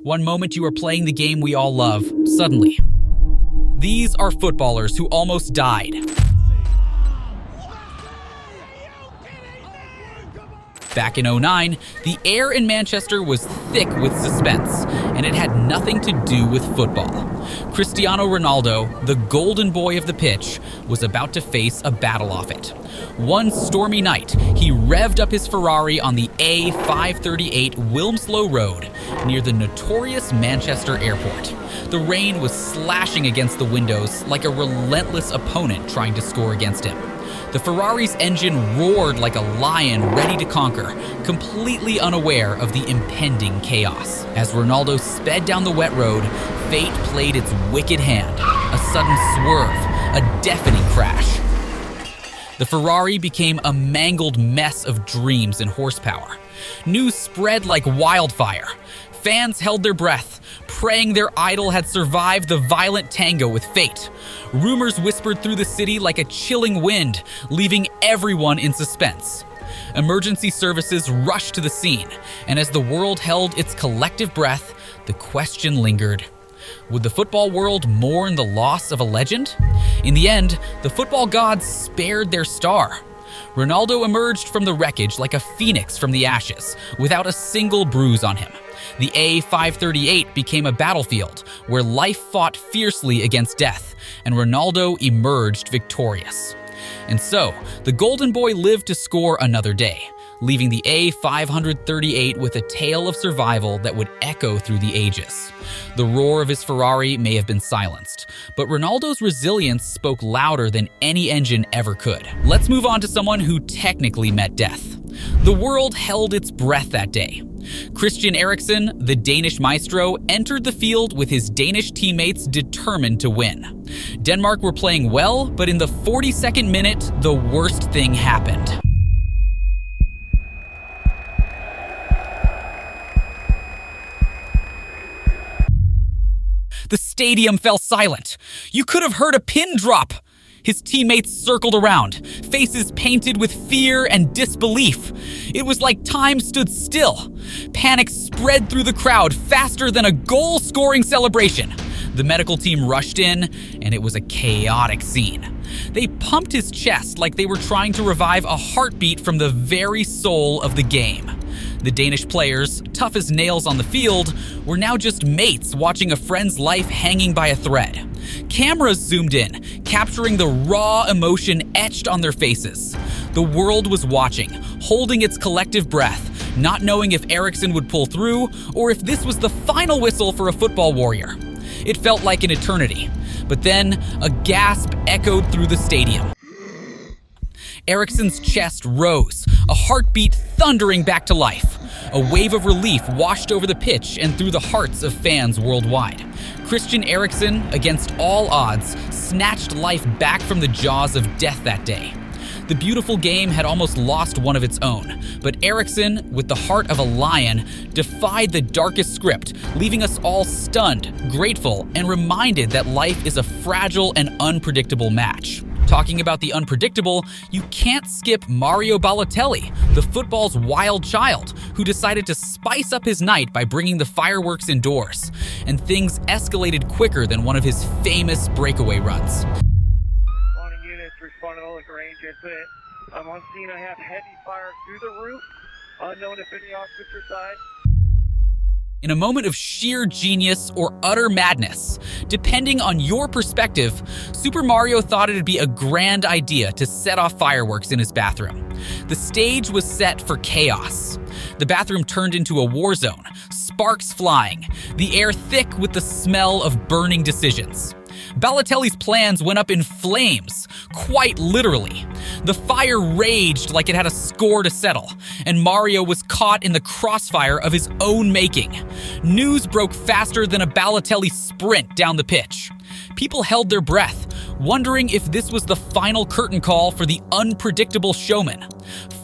One moment you are playing the game we all love, suddenly. These are footballers who almost died. Back in '09, the air in Manchester was thick with suspense, and it had nothing to do with football. Cristiano Ronaldo, the golden boy of the pitch, was about to face a battle off it. One stormy night, he revved up his Ferrari on the A538 Wilmslow Road near the notorious Manchester airport. The rain was slashing against the windows like a relentless opponent trying to score against him. The Ferrari's engine roared like a lion ready to conquer, completely unaware of the impending chaos. As Ronaldo sped down the wet road, fate played its wicked hand. A sudden swerve, a deafening crash. The Ferrari became a mangled mess of dreams and horsepower. News spread like wildfire. Fans held their breath, praying their idol had survived the violent tango with fate. Rumors whispered through the city like a chilling wind, leaving everyone in suspense. Emergency services rushed to the scene, and as the world held its collective breath, the question lingered. Would the football world mourn the loss of a legend? In the end, the football gods spared their star. Ronaldo emerged from the wreckage like a phoenix from the ashes, without a single bruise on him. The A538 became a battlefield where life fought fiercely against death, and Ronaldo emerged victorious. And so, the Golden Boy lived to score another day, leaving the A538 with a tale of survival that would echo through the ages. The roar of his Ferrari may have been silenced, but Ronaldo's resilience spoke louder than any engine ever could. Let's move on to someone who technically met death. The world held its breath that day. Christian Eriksen, the Danish maestro, entered the field with his Danish teammates determined to win. Denmark were playing well, but in the 42nd minute, the worst thing happened. The stadium fell silent. You could have heard a pin drop. His teammates circled around, faces painted with fear and disbelief. It was like time stood still. Panic spread through the crowd faster than a goal-scoring celebration. The medical team rushed in, and it was a chaotic scene. They pumped his chest like they were trying to revive a heartbeat from the very soul of the game. The Danish players, tough as nails on the field, were now just mates watching a friend's life hanging by a thread. Cameras zoomed in, capturing the raw emotion etched on their faces. The world was watching, holding its collective breath, not knowing if Eriksen would pull through or if this was the final whistle for a football warrior. It felt like an eternity, but then a gasp echoed through the stadium. Eriksen's chest rose, a heartbeat thundering back to life. A wave of relief washed over the pitch and through the hearts of fans worldwide. Christian Eriksen, against all odds, snatched life back from the jaws of death that day. The beautiful game had almost lost one of its own, but Eriksen, with the heart of a lion, defied the darkest script, leaving us all stunned, grateful, and reminded that life is a fragile and unpredictable match. Talking about the unpredictable, you can't skip Mario Balotelli, the football's wild child, who decided to spice up his night by bringing the fireworks indoors. And things escalated quicker than one of his famous breakaway runs. Responding units responding to the Lagrange incident. I'm on scene. I have heavy fire through the roof. Unknown if any officer side. In a moment of sheer genius or utter madness, depending on your perspective, Super Mario thought it'd be a grand idea to set off fireworks in his bathroom. The stage was set for chaos. The bathroom turned into a war zone, sparks flying, the air thick with the smell of burning decisions. Balotelli's plans went up in flames, quite literally. The fire raged like it had a score to settle, and Mario was caught in the crossfire of his own making. News broke faster than a Balotelli sprint down the pitch. People held their breath, wondering if this was the final curtain call for the unpredictable showman.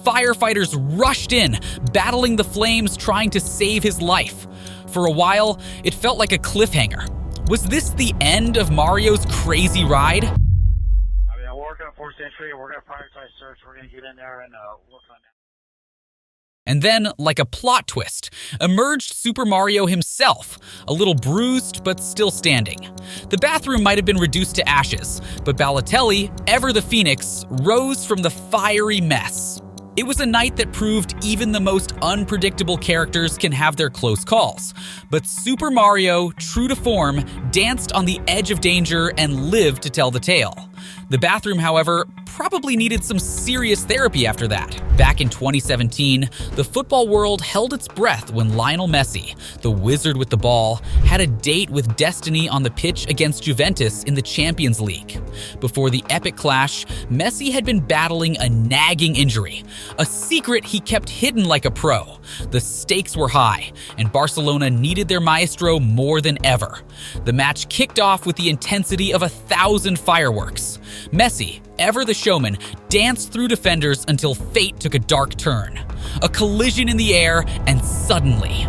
Firefighters rushed in, battling the flames, trying to save his life. For a while, it felt like a cliffhanger. Was this the end of Mario's crazy ride? I mean, we're working on 4th Century. We're going to prioritize search. We're going to get in there and work on that. And then, like a plot twist, emerged Super Mario himself, a little bruised but still standing. The bathroom might have been reduced to ashes, but Balotelli, ever the Phoenix, rose from the fiery mess. It was a night that proved even the most unpredictable characters can have their close calls. But Super Mario, true to form, danced on the edge of danger and lived to tell the tale. The bathroom, however, probably needed some serious therapy after that. Back in 2017, the football world held its breath when Lionel Messi, the wizard with the ball, had a date with destiny on the pitch against Juventus in the Champions League. Before the epic clash, Messi had been battling a nagging injury, a secret he kept hidden like a pro. The stakes were high, and Barcelona needed their maestro more than ever. The match kicked off with the intensity of 1,000 fireworks. Messi, ever the showman, danced through defenders until fate took a dark turn. A collision in the air, and suddenly...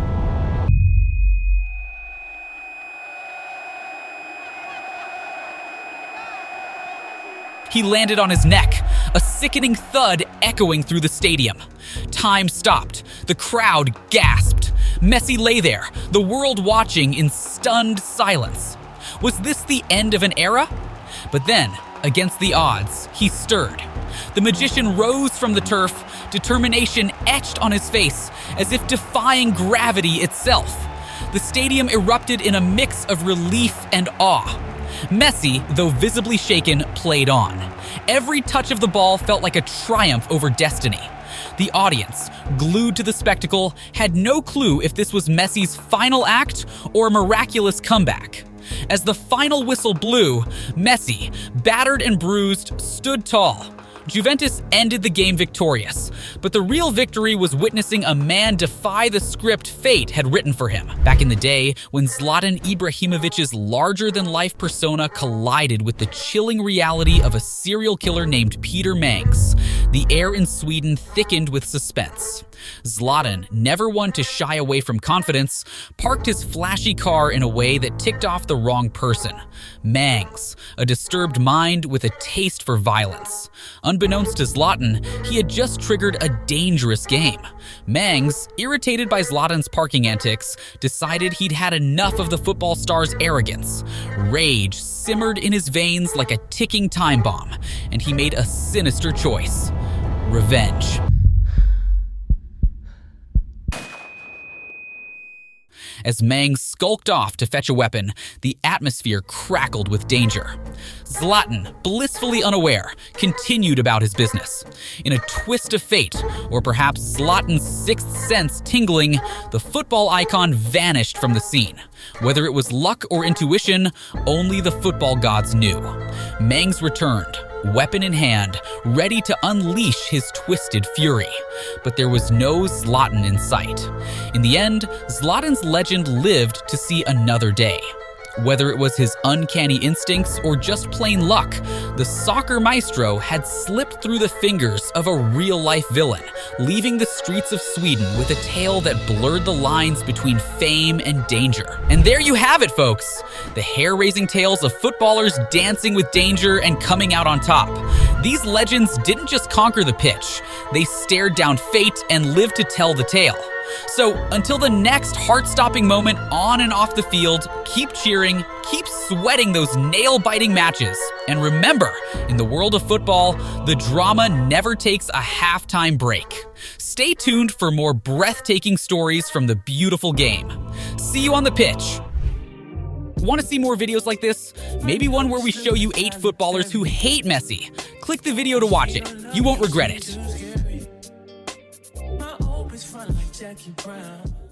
he landed on his neck, a sickening thud echoing through the stadium. Time stopped. The crowd gasped. Messi lay there, the world watching in stunned silence. Was this the end of an era? But then, against the odds, he stirred. The magician rose from the turf, determination etched on his face, as if defying gravity itself. The stadium erupted in a mix of relief and awe. Messi, though visibly shaken, played on. Every touch of the ball felt like a triumph over destiny. The audience, glued to the spectacle, had no clue if this was Messi's final act or a miraculous comeback. As the final whistle blew, Messi, battered and bruised, stood tall. Juventus ended the game victorious, but the real victory was witnessing a man defy the script fate had written for him. Back in the day, when Zlatan Ibrahimovic's larger-than-life persona collided with the chilling reality of a serial killer named Peter Mangs, the air in Sweden thickened with suspense. Zlatan, never one to shy away from confidence, parked his flashy car in a way that ticked off the wrong person. Mangs, a disturbed mind with a taste for violence. Unbeknownst to Zlatan, he had just triggered a dangerous game. Mangs, irritated by Zlatan's parking antics, decided he'd had enough of the football star's arrogance. Rage simmered in his veins like a ticking time bomb, and he made a sinister choice: revenge. As Mangs skulked off to fetch a weapon, the atmosphere crackled with danger. Zlatan, blissfully unaware, continued about his business. In a twist of fate, or perhaps Zlatan's sixth sense tingling, the football icon vanished from the scene. Whether it was luck or intuition, only the football gods knew. Mangs returned, weapon in hand, ready to unleash his twisted fury. But there was no Zlatan in sight. In the end, Zlatan's legend lived to see another day. Whether it was his uncanny instincts or just plain luck, the soccer maestro had slipped through the fingers of a real-life villain, leaving the streets of Sweden with a tale that blurred the lines between fame and danger. And there you have it, folks! The hair-raising tales of footballers dancing with danger and coming out on top. These legends didn't just conquer the pitch, they stared down fate and lived to tell the tale. So, until the next heart-stopping moment on and off the field, keep cheering, keep sweating those nail-biting matches. And remember, in the world of football, the drama never takes a halftime break. Stay tuned for more breathtaking stories from the beautiful game. See you on the pitch. Want to see more videos like this? Maybe one where we show you 8 footballers who hate Messi. Click the video to watch it. You won't regret it. Jackie Brown.